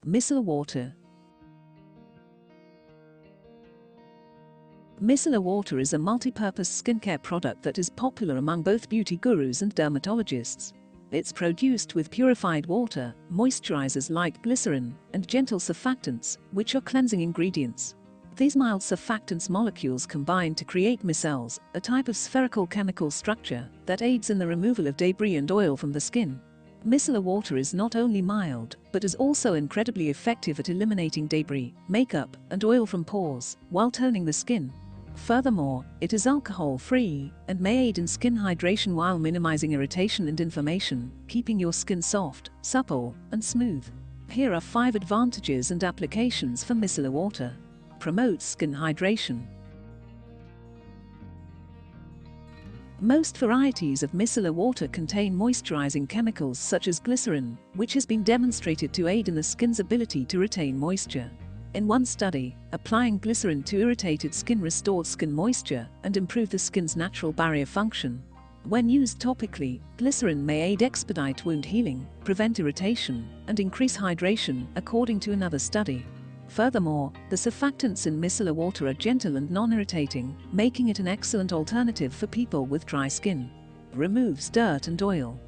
Micellar water. Micellar water is a multi-purpose skincare product that is popular among both beauty gurus and dermatologists. It's produced with purified water, moisturizers like glycerin, and gentle surfactants, which are cleansing ingredients. These mild surfactants molecules combine to create micelles, a type of spherical chemical structure that aids in the removal of debris and oil from the skin. Micellar water is not only mild, but is also incredibly effective at eliminating debris, makeup, and oil from pores, while toning the skin. Furthermore, it is alcohol-free and may aid in skin hydration while minimizing irritation and inflammation, keeping your skin soft, supple, and smooth. Here are 5 advantages and applications for micellar water. Promotes skin hydration. Most varieties of micellar water contain moisturizing chemicals such as glycerin, which has been demonstrated to aid in the skin's ability to retain moisture. In one study, applying glycerin to irritated skin restored skin moisture and improved the skin's natural barrier function. When used topically, glycerin may aid expedite wound healing, prevent irritation, and increase hydration, according to another study. Furthermore, the surfactants in micellar water are gentle and non-irritating, making it an excellent alternative for people with dry skin. Removes dirt and oil.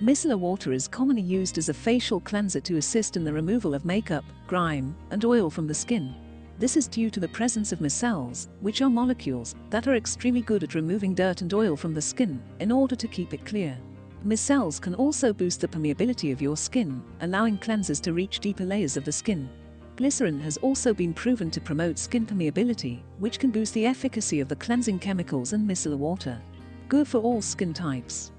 Micellar water is commonly used as a facial cleanser to assist in the removal of makeup, grime, and oil from the skin. This is due to the presence of micelles, which are molecules that are extremely good at removing dirt and oil from the skin in order to keep it clear. Micelles can also boost the permeability of your skin, allowing cleansers to reach deeper layers of the skin. Glycerin has also been proven to promote skin permeability, which can boost the efficacy of the cleansing chemicals in micellar water. Good for all skin types.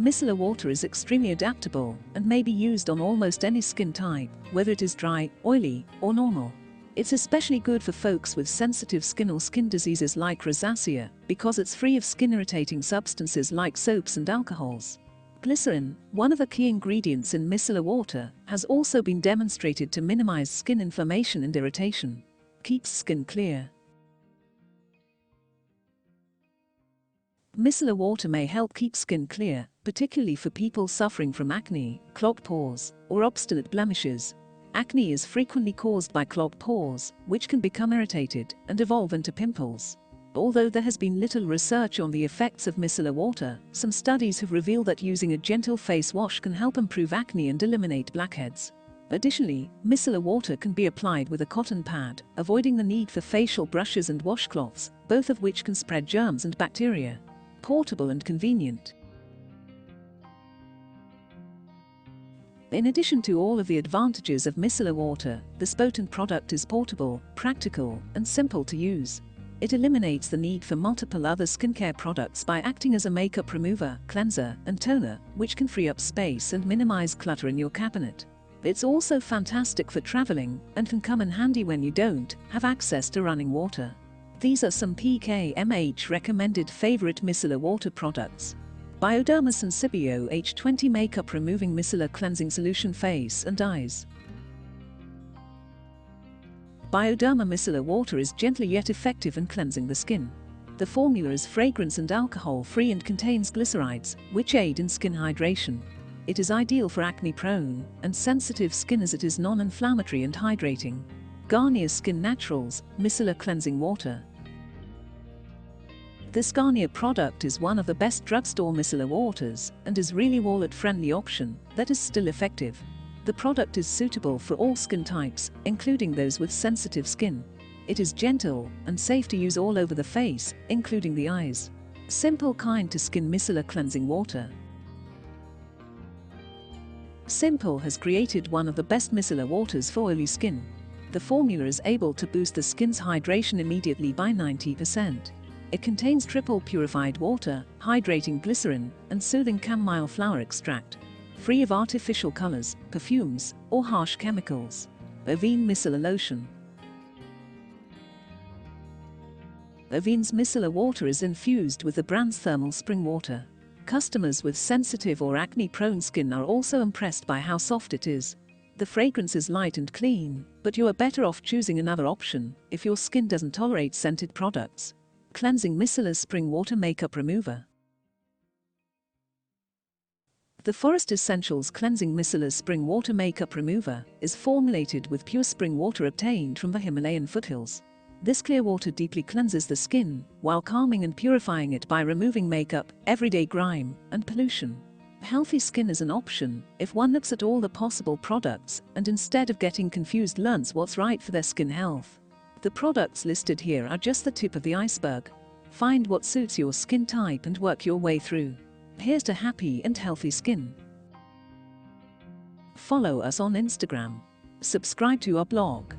Micellar water is extremely adaptable and may be used on almost any skin type, whether it is dry, oily, or normal. It's especially good for folks with sensitive skin or skin diseases like rosacea, because it's free of skin-irritating substances like soaps and alcohols. Glycerin, one of the key ingredients in micellar water, has also been demonstrated to minimize skin inflammation and irritation. Keeps skin clear. Micellar water may help keep skin clear, particularly for people suffering from acne, clogged pores, or obstinate blemishes. Acne is frequently caused by clogged pores, which can become irritated and evolve into pimples. Although there has been little research on the effects of micellar water, some studies have revealed that using a gentle face wash can help improve acne and eliminate blackheads. Additionally, micellar water can be applied with a cotton pad, avoiding the need for facial brushes and washcloths, both of which can spread germs and bacteria. Portable and convenient. In addition to all of the advantages of micellar water, this potent product is portable, practical, and simple to use. It eliminates the need for multiple other skincare products by acting as a makeup remover, cleanser, and toner, which can free up space and minimize clutter in your cabinet. It's also fantastic for traveling and can come in handy when you don't have access to running water. These are some PKMH recommended favorite micellar water products. Bioderma Sensibio H20 Makeup Removing Micellar Cleansing Solution Face and Eyes. Bioderma micellar water is gentle yet effective in cleansing the skin. The formula is fragrance and alcohol-free and contains glycerides, which aid in skin hydration. It is ideal for acne-prone and sensitive skin as it is non-inflammatory and hydrating. Garnier Skin Naturals Micellar Cleansing Water. This Garnier product is one of the best drugstore micellar waters and is really wallet-friendly option that is still effective. The product is suitable for all skin types, including those with sensitive skin. It is gentle and safe to use all over the face, including the eyes. Simple kind to skin micellar cleansing water. Simple has created one of the best micellar waters for oily skin. The formula is able to boost the skin's hydration immediately by 90%. It contains triple purified water, hydrating glycerin, and soothing chamomile flower extract. Free of artificial colors, perfumes, or harsh chemicals. Avène Micellar Lotion. Avène's micellar water is infused with the brand's thermal spring water. Customers with sensitive or acne-prone skin are also impressed by how soft it is. The fragrance is light and clean, but you are better off choosing another option if your skin doesn't tolerate scented products. Cleansing Micellar Spring Water Makeup Remover. The Forest Essentials Cleansing Micellar Spring Water Makeup Remover is formulated with pure spring water obtained from the Himalayan foothills. This clear water deeply cleanses the skin, while calming and purifying it by removing makeup, everyday grime, and pollution. Healthy skin is an option if one looks at all the possible products and instead of getting confused learns what's right for their skin health. The products listed here are just the tip of the iceberg. Find what suits your skin type and work your way through. Here's to happy and healthy skin. Follow us on Instagram. Subscribe to our blog.